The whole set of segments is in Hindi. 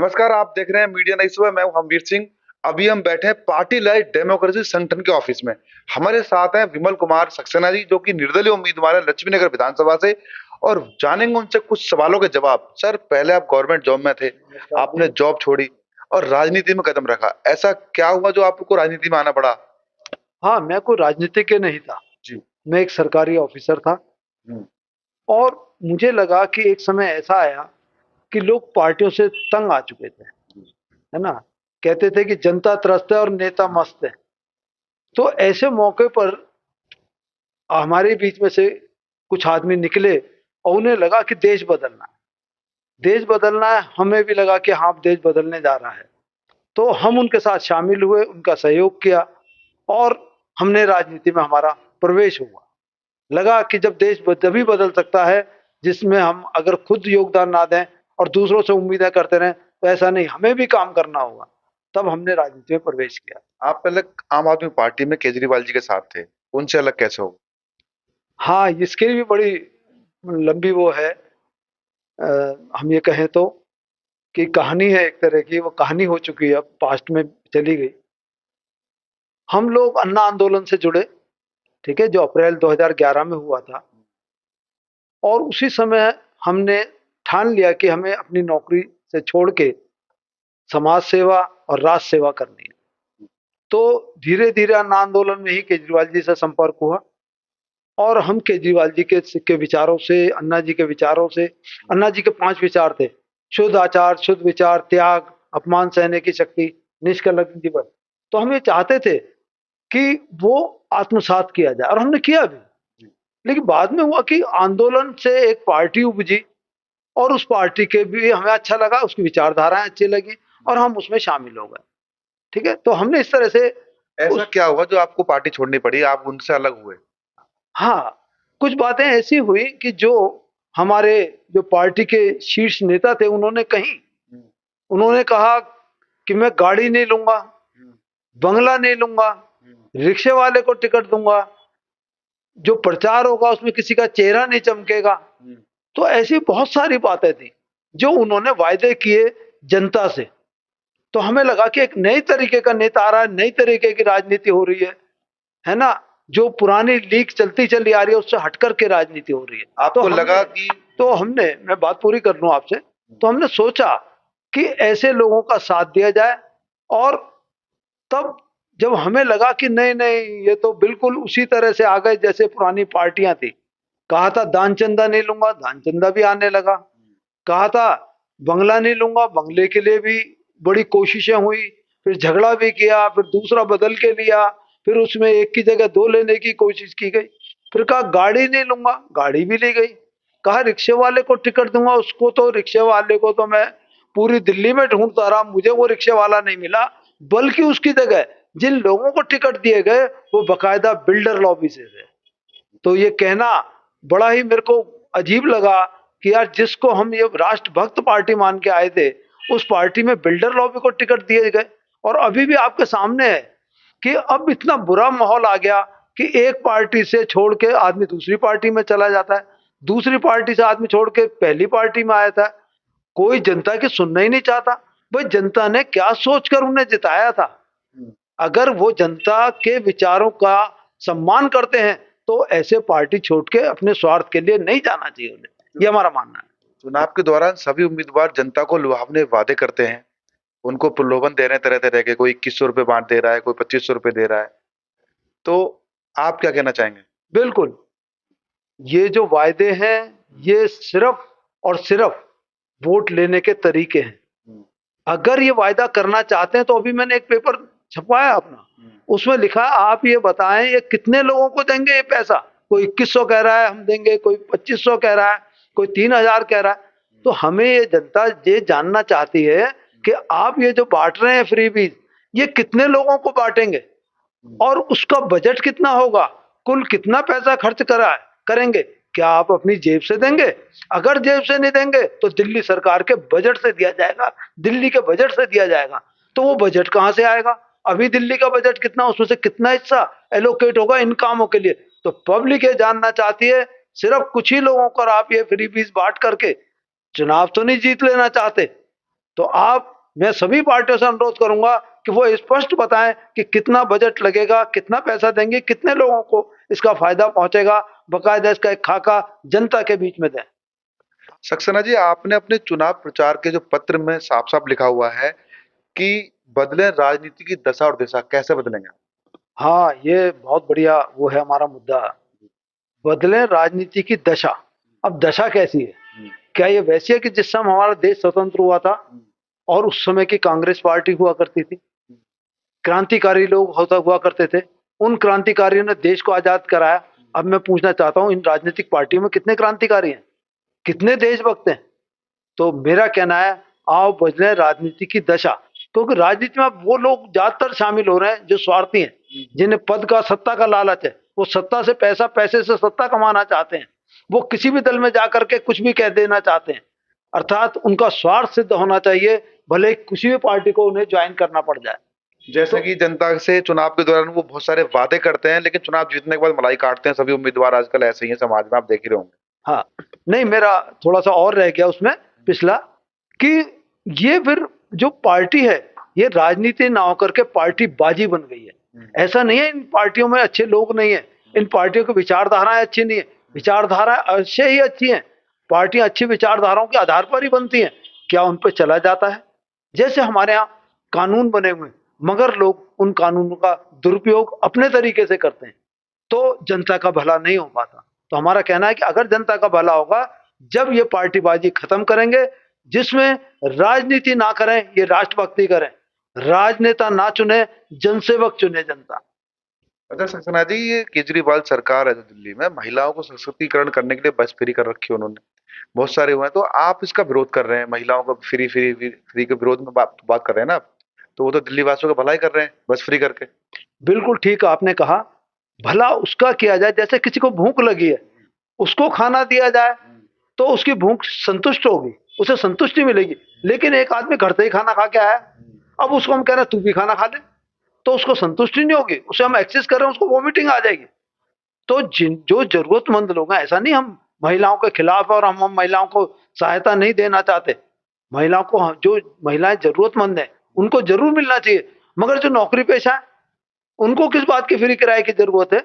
नमस्कार, आप देख रहे हैं मीडिया नाइट सुबह। मैं हूं हमवीर सिंह। अभी हम बैठे हैं पार्टी लाइन डेमोक्रेसी संगठन के ऑफिस में। हमारे साथ हैं विमल कुमार सक्सेना जी, जो कि निर्दलीय उम्मीदवार है लक्ष्मी नगर विधानसभा से, और जानेंगे उनसे कुछ सवालों के जवाब। सर, पहले आप गवर्नमेंट जॉब में थे, आपने जॉब छोड़ी और राजनीति में कदम रखा। ऐसा क्या हुआ जो आपको राजनीति में आना पड़ा? हाँ, मैं कोई राजनीतिज्ञ नहीं था। जी। मैं एक सरकारी ऑफिसर था। हम्म। और मुझे लगा कि एक समय ऐसा आया कि लोग पार्टियों से तंग आ चुके थे, है ना। कहते थे कि जनता त्रस्त है और नेता मस्त है। तो ऐसे मौके पर हमारे बीच में से कुछ आदमी निकले और उन्हें लगा कि देश बदलना है, देश बदलना है। हमें भी लगा कि हाँ, देश बदलने जा रहा है। तो हम उनके साथ शामिल हुए, उनका सहयोग किया और हमने राजनीति में हमारा प्रवेश हुआ। लगा कि जब देश तभी बदल सकता है जिसमें हम अगर खुद योगदान ना दें और दूसरों से उम्मीदें करते रहें, तो ऐसा नहीं, हमें भी काम करना होगा। तब हमने राजनीति में प्रवेश किया। आप पहले आम आदमी पार्टी में केजरीवाल जी के साथ थे, उनसे अलग कैसे हो? हाँ, इसके लिए भी बड़ी लंबी वो है। हम ये कहें तो कि कहानी है, एक तरह की वो कहानी हो चुकी है, अब पास्ट में चली गई। हम लोग अन्ना आंदोलन से जुड़े, ठीक है, जो अप्रैल 2011 में हुआ था। और उसी समय हमने ठान लिया कि हमें अपनी नौकरी से छोड़ के समाज सेवा और राष्ट्र सेवा करनी है। तो धीरे धीरे अन्ना आंदोलन में ही केजरीवाल जी से संपर्क हुआ और हम केजरीवाल जी के विचारों से, अन्ना जी के विचारों से। अन्ना जी के 5 विचार थे: शुद्ध आचार, शुद्ध विचार, त्याग, अपमान सहने की शक्ति, निष्कलंक जीवन। तो हम ये चाहते थे कि वो आत्मसात किया जाए और हमने किया भी। लेकिन बाद में हुआ कि आंदोलन से एक पार्टी उपजी और उस पार्टी के भी हमें अच्छा लगा, उसकी विचारधाराएं अच्छी लगी और हम उसमें शामिल हो गए। ठीक है, तो हमने इस तरह से ऐसा क्या हुआ जो आपको पार्टी छोड़नी पड़ी, आप उनसे अलग हुए? हाँ, कुछ बातें ऐसी हुई कि जो हमारे जो पार्टी के शीर्ष नेता थे उन्होंने कही। उन्होंने कहा कि मैं गाड़ी नहीं लूंगा, बंगला नहीं लूंगा, रिक्शे वाले को टिकट दूंगा, जो प्रचार होगा उसमें किसी का चेहरा नहीं चमकेगा। तो ऐसी बहुत सारी बातें थी जो उन्होंने वायदे किए जनता से। तो हमें लगा कि एक नई तरीके का नेता आ रहा है, नई तरीके की राजनीति हो रही है ना। जो पुरानी लीक चलती चली आ रही है उससे हटकर के राजनीति हो रही है। आपको लगा कि मैं बात पूरी कर लूं आपसे। तो हमने सोचा कि ऐसे लोगों का साथ दिया जाए। और तब जब हमें लगा कि नहीं नहीं, ये तो बिल्कुल उसी तरह से आ गए जैसे पुरानी पार्टियां थी। कहा था दान चंदा नहीं लूंगा, दान चंदा भी आने लगा। कहा था बंगला नहीं लूंगा, बंगले के लिए भी बड़ी कोशिशें हुई। फिर झगड़ा भी किया, फिर दूसरा बदल के लिया, फिर उसमें एक की जगह दो लेने की कोशिश की गई। फिर कहा गाड़ी नहीं लूंगा, गाड़ी भी ली गई। कहा रिक्शे वाले को टिकट दूंगा, उसको तो रिक्शे वाले को तो मैं पूरी दिल्ली में ढूंढता रहा, मुझे वो रिक्शे वाला नहीं मिला। बल्कि उसकी जगह जिन लोगों को टिकट दिए गए वो बकायदा बिल्डर लॉबी से थे। तो ये कहना बड़ा ही मेरे को अजीब लगा कि यार, जिसको हम ये राष्ट्रभक्त पार्टी मान के आए थे, उस पार्टी में बिल्डर लॉबी को टिकट दिए गए। और अभी भी आपके सामने है कि अब इतना बुरा माहौल आ गया कि एक पार्टी से छोड़ के आदमी दूसरी पार्टी में चला जाता है, दूसरी पार्टी से आदमी छोड़ के पहली पार्टी में आया था। कोई जनता की सुनना ही नहीं चाहता। भाई, जनता ने क्या सोचकर उन्हें जिताया था? अगर वो जनता के विचारों का सम्मान करते हैं तो ऐसे पार्टी छोड़ के अपने स्वार्थ के लिए नहीं जाना चाहिए उन्हें। ये हमारा मानना है। चुनाव के दौरान सभी उम्मीदवार जनता को लुभावने वादे करते हैं, उनको प्रलोभन दे रहे हैं तरह तरह के। कोई 2100 रुपये बांट दे रहा है, कोई 2500 रुपये दे रहा है। तो आप क्या कहना चाहेंगे? बिल्कुल, ये जो वायदे हैं ये सिर्फ और सिर्फ वोट लेने के तरीके हैं। अगर ये वायदा करना चाहते हैं तो अभी मैंने एक पेपर छपवाया अपना, उसमें लिखा है आप ये बताएं ये कितने लोगों को देंगे ये पैसा। कोई 2100 कह रहा है हम देंगे, कोई 2500 कह रहा है, कोई 3000 कह रहा है। तो हमें ये जनता ये जानना चाहती है कि आप ये जो बांट रहे हैं फ्री बीज, ये कितने लोगों को बांटेंगे और उसका बजट कितना होगा, कुल कितना पैसा खर्च करेंगे। क्या आप अपनी जेब से देंगे? अगर जेब से नहीं देंगे तो दिल्ली सरकार के बजट से दिया जाएगा, दिल्ली के बजट से दिया जाएगा। तो वो बजट कहां से आएगा? अभी दिल्ली का बजट कितना, उसमें से कितना हिस्सा एलोकेट होगा इन कामों के लिए? तो पब्लिक ये जानना चाहती है। सिर्फ कुछ ही लोगों को आप ये फ्री बीज बांट करके चुनाव तो नहीं जीत लेना चाहते। तो मैं सभी पार्टियों से अनुरोध करूंगा कि वो स्पष्ट बताएं कि कितना बजट लगेगा, कितना पैसा देंगे, कितने लोगों को इसका फायदा पहुंचेगा, बकायदा इसका एक खाका जनता के बीच में दें। सक्सेना जी, आपने अपने चुनाव प्रचार के जो पत्र में साफ साफ लिखा हुआ है कि बदले राजनीति की दशा और दिशा, कैसे बदलेंगे? हाँ, ये बहुत बढ़िया वो है हमारा मुद्दा। बदले राजनीति की दशा। अब दशा कैसी है? क्या ये वैसी है कि जिस समय हमारा देश स्वतंत्र हुआ था और उस समय की कांग्रेस पार्टी हुआ करती थी, क्रांतिकारी लोग होता हुआ करते थे, उन क्रांतिकारियों ने देश को आजाद कराया। अब मैं पूछना चाहता हूं, इन राजनीतिक पार्टियों में कितने क्रांतिकारी हैं, कितने देशभक्त हैं? तो मेरा कहना है, आओ बदले राजनीति की दशा। क्योंकि राजनीति में अब वो लोग ज्यादातर शामिल हो रहे हैं जो स्वार्थी हैं, जिन्हें पद का, सत्ता का लालच है। वो सत्ता से पैसा, पैसे से सत्ता कमाना चाहते हैं। वो किसी भी दल में जाकर के कुछ भी कह देना चाहते हैं। अर्थात उनका स्वार्थ सिद्ध होना चाहिए, भले ही किसी भी पार्टी को उन्हें ज्वाइन करना पड़ जाए। जैसे कि जनता से चुनाव के दौरान वो बहुत सारे वादे करते हैं, लेकिन चुनाव जीतने के बाद मलाई काटते हैं। सभी उम्मीदवार आजकल ऐसे ही हैं समाज में, आप देख ही रहे होंगे। हाँ, नहीं, मेरा थोड़ा सा और रह गया उसमें पिछला, कि ये फिर जो पार्टी है, ये राजनीति ना होकर के पार्टी बाजी बन गई है। ऐसा नहीं है इन पार्टियों में अच्छे लोग नहीं है, इन पार्टियों की विचारधाराएं अच्छी नहीं है। विचारधाराएं अवश्य ही अच्छी हैं, पार्टियां अच्छी विचारधाराओं के आधार पर ही बनती हैं। क्या उन पर चला जाता है? जैसे हमारे यहाँ कानून बने हुए हैं, मगर लोग उन कानूनों का दुरुपयोग अपने तरीके से करते हैं, तो जनता का भला नहीं हो पाता। तो हमारा कहना है कि अगर जनता का भला होगा, जब ये पार्टीबाजी खत्म करेंगे, जिसमें राजनीति ना करें, ये राष्ट्रभक्ति करें, राजनेता ना चुने, जनसेवक चुने जनता। अच्छा सक्सेना जी, ये केजरीवाल सरकार है जो दिल्ली में, महिलाओं को सशक्तिकरण करने के लिए बस फ्री कर रखी है उन्होंने, बहुत सारे हुए हैं। तो आप इसका विरोध कर रहे हैं, महिलाओं को फ्री फ्री फ्री के विरोध में बात कर रहे हैं ना आप? तो वो तो दिल्ली वासियों का भला ही कर रहे हैं बस फ्री करके। बिल्कुल ठीक आपने कहा, भला उसका किया जाए। जैसे किसी को भूख लगी है, उसको खाना दिया जाए तो उसकी भूख संतुष्ट होगी, उसे संतुष्टि मिलेगी। लेकिन एक आदमी घर से ही खाना खा के आया, अब उसको हम कह रहे हैं तू भी खाना खा ले, तो उसको संतुष्टि नहीं होगी, उसे हम एक्सेस कर रहे हैं, उसको वॉमिटिंग आ जाएगी। तो जिन जो जरूरतमंद लोग हैं, ऐसा नहीं हम महिलाओं के खिलाफ है और हम महिलाओं को सहायता नहीं देना चाहते। महिलाओं को जो महिलाएं जरूरतमंद हैं उनको जरूर मिलना चाहिए, मगर जो नौकरी पेशा है उनको किस बात की फ्री किराए की जरूरत है?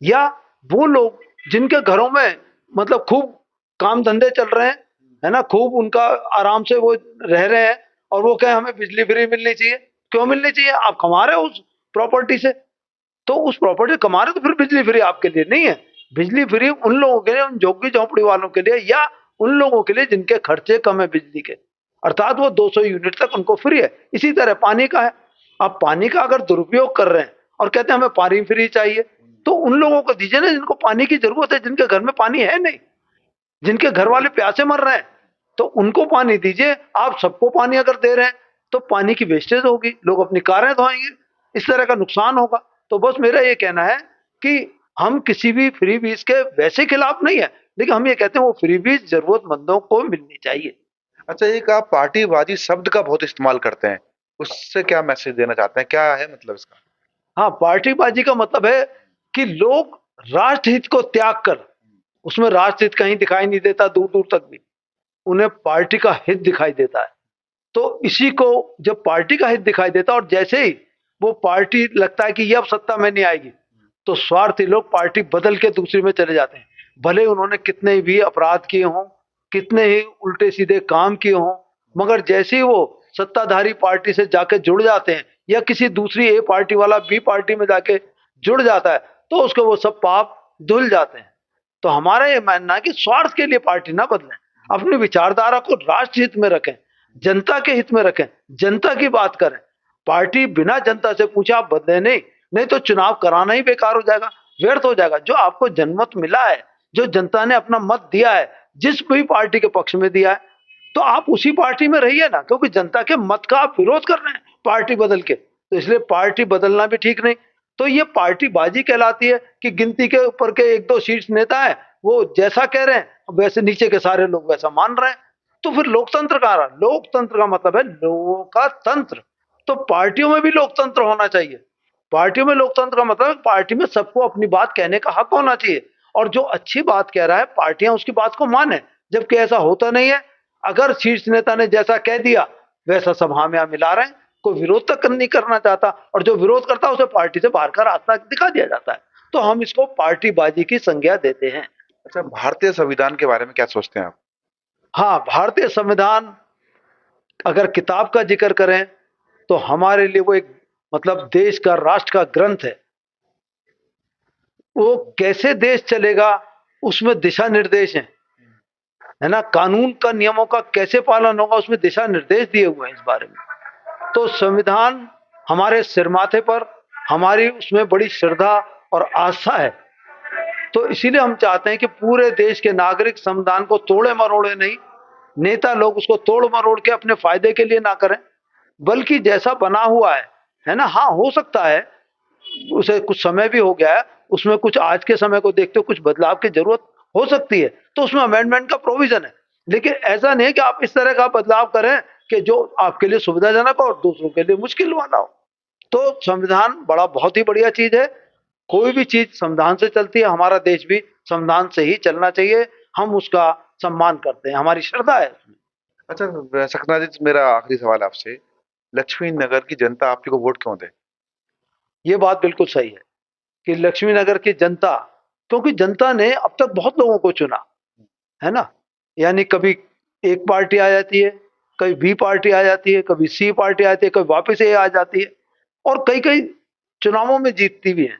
या वो लोग जिनके घरों में मतलब खूब काम धंधे चल रहे हैं, है ना, खूब उनका आराम से वो रह रहे हैं, और वो कहें हमें बिजली फ्री मिलनी चाहिए। क्यों मिलनी चाहिए? आप कमा रहे हो उस प्रॉपर्टी से, तो उस प्रॉपर्टी कमा रहे, तो फिर बिजली फ्री आपके लिए नहीं है। बिजली फ्री उन लोगों के लिए, उन झुग्गी झोंपड़ी वालों के लिए, या उन लोगों के लिए जिनके खर्चे कम है बिजली के, अर्थात वो 200 यूनिट तक उनको फ्री है। इसी तरह पानी का है। आप पानी का अगर दुरुपयोग कर रहे हैं और कहते हैं हमें पानी फ्री चाहिए, तो उन लोगों को दीजिए ना जिनको पानी की जरूरत है, जिनके घर में पानी है नहीं, जिनके घर वाले प्यासे मर रहे हैं, तो उनको पानी दीजिए। आप सबको पानी अगर दे रहे हैं तो पानी की वेस्टेज होगी, लोग अपनी कारें धोएंगे, इस तरह का नुकसान होगा। तो बस मेरा ये कहना है कि हम किसी भी फ्री बीज के वैसे खिलाफ नहीं है, लेकिन हम ये कहते हैं वो फ्री बीज जरूरतमंदों को मिलनी चाहिए। अच्छा, एक आप पार्टीबाजी शब्द का बहुत इस्तेमाल करते हैं, उससे क्या मैसेज देना चाहते हैं, क्या है मतलब इसका? हाँ, पार्टीबाजी का मतलब है कि लोग राष्ट्रहित को त्याग कर, उसमें राष्ट्रहित कहीं दिखाई नहीं देता दूर दूर तक भी, उन्हें पार्टी का हित दिखाई देता है। तो इसी को जब पार्टी का हित दिखाई देता है और जैसे ही वो पार्टी लगता है कि ये अब सत्ता में नहीं आएगी, तो स्वार्थी लोग पार्टी बदल के दूसरी में चले जाते हैं। भले उन्होंने कितने भी अपराध किए हों, कितने ही उल्टे सीधे काम किए हों, मगर जैसे ही वो सत्ताधारी पार्टी से जाके जुड़ जाते हैं, या किसी दूसरी ए पार्टी वाला बी पार्टी में जाके जुड़ जाता है, तो उसको वो सब पाप धुल जाते हैं। तो हमारा ये मानना है कि स्वार्थ के लिए पार्टी ना बदलें, अपनी विचारधारा को राष्ट्र हित में रखें, जनता के हित में रखें, जनता की बात करें। पार्टी बिना जनता से पूछे आप बदले नहीं, नहीं तो चुनाव कराना ही बेकार हो जाएगा, व्यर्थ हो जाएगा। जो आपको जनमत मिला है, जो जनता ने अपना मत दिया है, जिस भी पार्टी के पक्ष में दिया है, तो आप उसी पार्टी में रहिए ना, क्योंकि जनता के मत का आप विरोध कर रहे हैं पार्टी बदल के, तो इसलिए पार्टी बदलना भी ठीक नहीं। तो ये पार्टी बाजी कहलाती है कि गिनती के ऊपर के एक दो शीर्ष नेता है, वो जैसा कह रहे हैं वैसे नीचे के सारे लोग वैसा मान रहे हैं, तो फिर लोकतंत्र कहाँ रहा? लोकतंत्र का मतलब है लोगों का तंत्र। तो पार्टियों में भी लोकतंत्र होना चाहिए। पार्टियों में लोकतंत्र का मतलब है पार्टी में सबको अपनी बात कहने का हक होना चाहिए, और जो अच्छी बात कह रहा है पार्टियां उसकी बात को माने, जबकि ऐसा होता नहीं है। अगर शीर्ष नेता ने जैसा कह दिया वैसा सब हम यहाँ मिला रहे हैं। कोई विरोध तक नहीं करना चाहता, और जो विरोध करता है उसे पार्टी से बाहर का रास्ता दिखा दिया जाता है। तो हम इसको पार्टीबाजी की संज्ञा देते हैं। अच्छा, भारतीय संविधान के बारे में क्या सोचते हैं आप? हाँ, भारतीय संविधान अगर किताब का जिक्र करें तो हमारे लिए वो एक मतलब देश का, राष्ट्र का ग्रंथ है। वो कैसे देश चलेगा उसमें दिशा निर्देश है ना। कानून का, नियमों का कैसे पालन होगा उसमें दिशा निर्देश दिए हुए हैं इस बारे में। तो संविधान हमारे सिर माथे पर, हमारी उसमें बड़ी श्रद्धा और आस्था है। तो इसीलिए हम चाहते हैं कि पूरे देश के नागरिक संविधान को तोड़े मरोड़े नहीं, नेता लोग उसको तोड़ मरोड़ के अपने फायदे के लिए ना करें, बल्कि जैसा बना हुआ है ना। हाँ, हो सकता है उसे कुछ समय भी हो गया है, उसमें कुछ आज के समय को देखते हुए कुछ बदलाव की जरूरत हो सकती है, तो उसमें अमेंडमेंट का प्रोविजन है। लेकिन ऐसा नहीं है कि आप इस तरह का बदलाव करें कि जो आपके लिए सुविधाजनक हो और दूसरों के लिए मुश्किल वाला हो। तो संविधान बहुत ही बढ़िया चीज है। कोई भी चीज संविधान से चलती है, हमारा देश भी संविधान से ही चलना चाहिए। हम उसका सम्मान करते हैं, हमारी श्रद्धा है उसमें। अच्छा सक्सेना जी, मेरा आखिरी सवाल आपसे, लक्ष्मी नगर की जनता आप ही को वोट क्यों दे? ये बात बिल्कुल सही है कि लक्ष्मी नगर की जनता, क्योंकि जनता ने अब तक बहुत लोगों को चुना है ना। यानी कभी एक पार्टी आ जाती है, कभी बी पार्टी आ जाती है, कभी सी पार्टी आती है, कभी वापस ए आ जाती है, और कई कई चुनावों में जीतती भी है।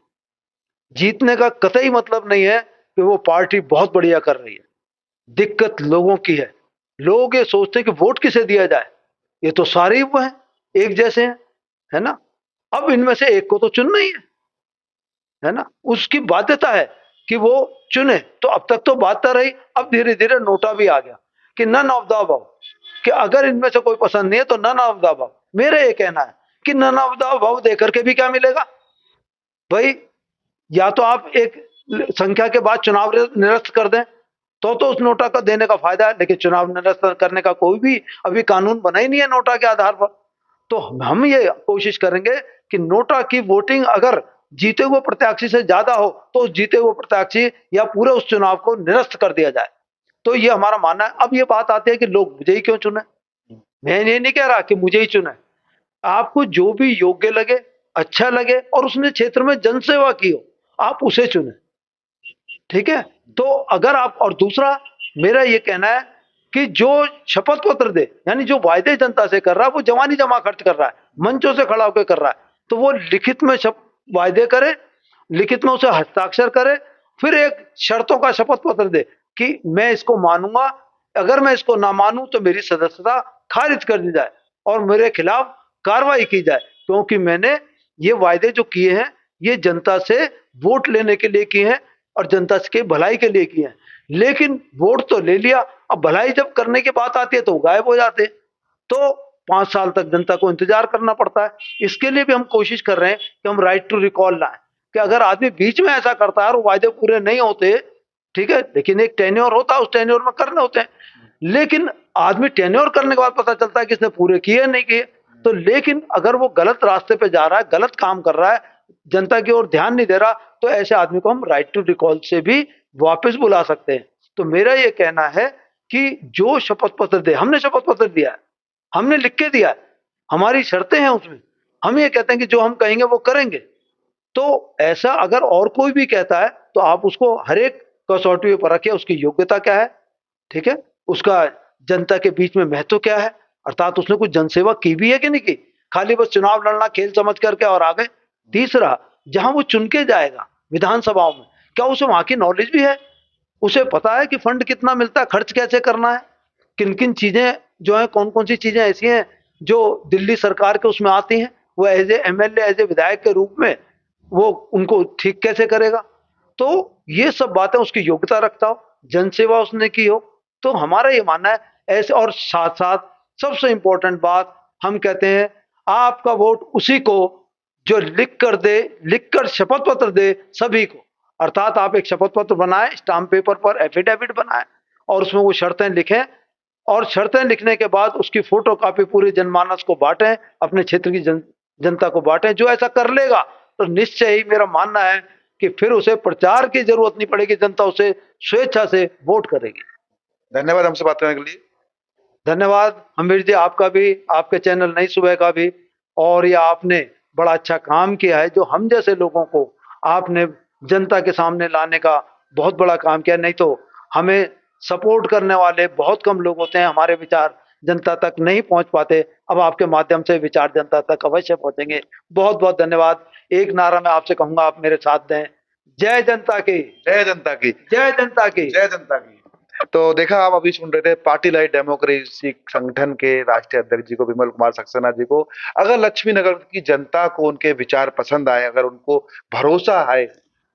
जीतने का कतई मतलब नहीं है कि वो पार्टी बहुत बढ़िया कर रही है। दिक्कत लोगों की है। लोग ये सोचते हैं कि वोट किसे दिया जाए, ये तो सारे ही वो हैं, एक जैसे हैं, है ना। अब इनमें से एक को तो चुनना ही है ना। उसकी बाध्यता है कि वो चुने। तो अब तक तो बात रही, अब धीरे धीरे नोटा भी आ गया कि नन ऑफ द अबव, कि अगर इनमें से कोई पसंद नहीं है तो नन ऑफ द अबव। मेरा ये कहना है कि नन ऑफ द अबव देकर के भी क्या मिलेगा भाई। या तो आप एक संख्या के बाद चुनाव निरस्त कर दें, तो उस नोटा का देने का फायदा है। लेकिन चुनाव निरस्त करने का कोई भी अभी कानून बना ही नहीं है नोटा के आधार पर। तो हम ये कोशिश करेंगे कि नोटा की वोटिंग अगर जीते हुए प्रत्याशी से ज्यादा हो तो उस जीते हुए प्रत्याशी या पूरे उस चुनाव को निरस्त कर दिया जाए। तो ये हमारा मानना है। अब ये बात आती है कि लोग मुझे ही क्यों चुने। मैं ये नहीं कह रहा कि मुझे ही चुने। आपको जो भी योग्य लगे, अच्छा लगे और उसने क्षेत्र में जनसेवा की हो, आप उसे चुने। ठीक है। तो अगर आप, और दूसरा मेरा ये कहना है कि जो शपथ पत्र दे, यानी जो वायदे जनता से कर रहा है, वो जवानी जमा खर्च कर रहा है, मंचों से खड़ा होकर कर रहा है, तो वो लिखित में वायदे करे, लिखित में उसे हस्ताक्षर करे, फिर एक शर्तों का शपथ पत्र दे कि मैं इसको मानूंगा, अगर मैं इसको ना मानूं तो मेरी सदस्यता खारिज कर दी जाए और मेरे खिलाफ कार्रवाई की जाए, क्योंकि मैंने ये वायदे जो किए हैं ये जनता से वोट लेने के लिए किए हैं और जनता के भलाई के लिए किए हैं। लेकिन वोट तो ले लिया, अब भलाई जब करने की बात आती है तो गायब हो जाते हैं। तो 5 साल तक जनता को इंतजार करना पड़ता है। इसके लिए भी हम कोशिश कर रहे हैं कि हम राइट टू रिकॉल लाएं, कि अगर आदमी बीच में ऐसा करता है और वायदे पूरे नहीं होते, ठीक है, लेकिन एक टेन्योर होता है, उस टेन्योर में करने होते हैं। लेकिन आदमी टेन्योर करने के बाद पता चलता है कि इसने पूरे किए नहीं किए। तो लेकिन अगर वो गलत रास्ते पे जा रहा है, गलत काम कर रहा है, जनता की ओर ध्यान नहीं दे रहा, तो ऐसे आदमी को हम राइट टू रिकॉल से भी वापस बुला सकते हैं। तो मेरा ये कहना है कि जो शपथ पत्र दे, हमने शपथ पत्र दिया है, हमने लिख के दिया है, हमारी शर्तें हैं उसमें, हम ये कहते हैं कि जो हम कहेंगे वो करेंगे। तो ऐसा अगर और कोई भी कहता है तो आप उसको हर एक कसौटी पर रखिए, उसकी योग्यता क्या है, ठीक है, उसका जनता के बीच में महत्व क्या है, अर्थात उसने कुछ जनसेवा की भी है कि नहीं की, खाली बस चुनाव लड़ना खेल समझ करके और आ गए। तीसरा, जहां वो चुन के जाएगा विधानसभाओं में, क्या उसे वहां की नॉलेज भी है, उसे पता है कि फंड कितना मिलता है, खर्च कैसे करना है, किन किन चीजें जो है, कौन कौन सी चीजें ऐसी हैं जो दिल्ली सरकार के उसमें आती हैं, वो as a MLA, as a विधायक के रूप में वो उनको ठीक कैसे करेगा। तो ये सब बातें, उसकी योग्यता रखता हो, जनसेवा उसने की हो। तो हमारा ये मानना है ऐसे। और साथ साथ सबसे इंपॉर्टेंट बात, हम कहते हैं आपका वोट उसी को जो लिख कर दे, लिख कर शपथ पत्र दे सभी को। अर्थात आप एक शपथ पत्र बनाएं, स्टाम्प पेपर पर एफिडेविट बनाएं और उसमें वो शर्तें लिखें, और शर्तें लिखने के बाद उसकी फोटो कॉपी पूरे जनमानस को बांटें, अपने क्षेत्र की जनता को बांटें। जो ऐसा कर लेगा तो निश्चय ही मेरा मानना है कि फिर उसे प्रचार की जरूरत नहीं पड़ेगी, जनता उसे स्वेच्छा से वोट करेगी। धन्यवाद हमसे बात करने के लिए। धन्यवाद हमीर जी, आपका भी, आपके चैनल नई सुबह का भी। और ये आपने बड़ा अच्छा काम किया है, जो हम जैसे लोगों को आपने जनता के सामने लाने का बहुत बड़ा काम किया। नहीं तो हमें सपोर्ट करने वाले बहुत कम लोग होते हैं, हमारे विचार जनता तक नहीं पहुंच पाते। अब आपके माध्यम से विचार जनता तक अवश्य पहुंचेंगे। बहुत बहुत धन्यवाद। एक नारा मैं आपसे कहूंगा, आप मेरे साथ दें, जय जनता की, जय जनता की, जय जनता की। जय जनता की। तो देखा, आप अभी सुन रहे थे पार्टी लाइन डेमोक्रेसी संगठन के राष्ट्रीय अध्यक्ष जी को, विमल कुमार सक्सेना जी को। अगर लक्ष्मी नगर की जनता को उनके विचार पसंद आए, अगर उनको भरोसा है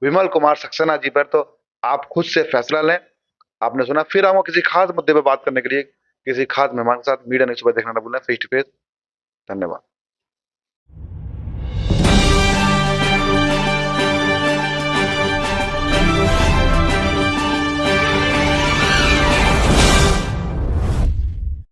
विमल कुमार सक्सेना जी पर, तो आप खुद से फैसला लें। आपने सुना। फिर आऊंगा किसी खास मुद्दे पर बात करने के लिए, किसी खास मेहमान के साथ। मीडिया न्यूज़ सुबह देखना ना भूलें, फेस टू फेस। धन्यवाद।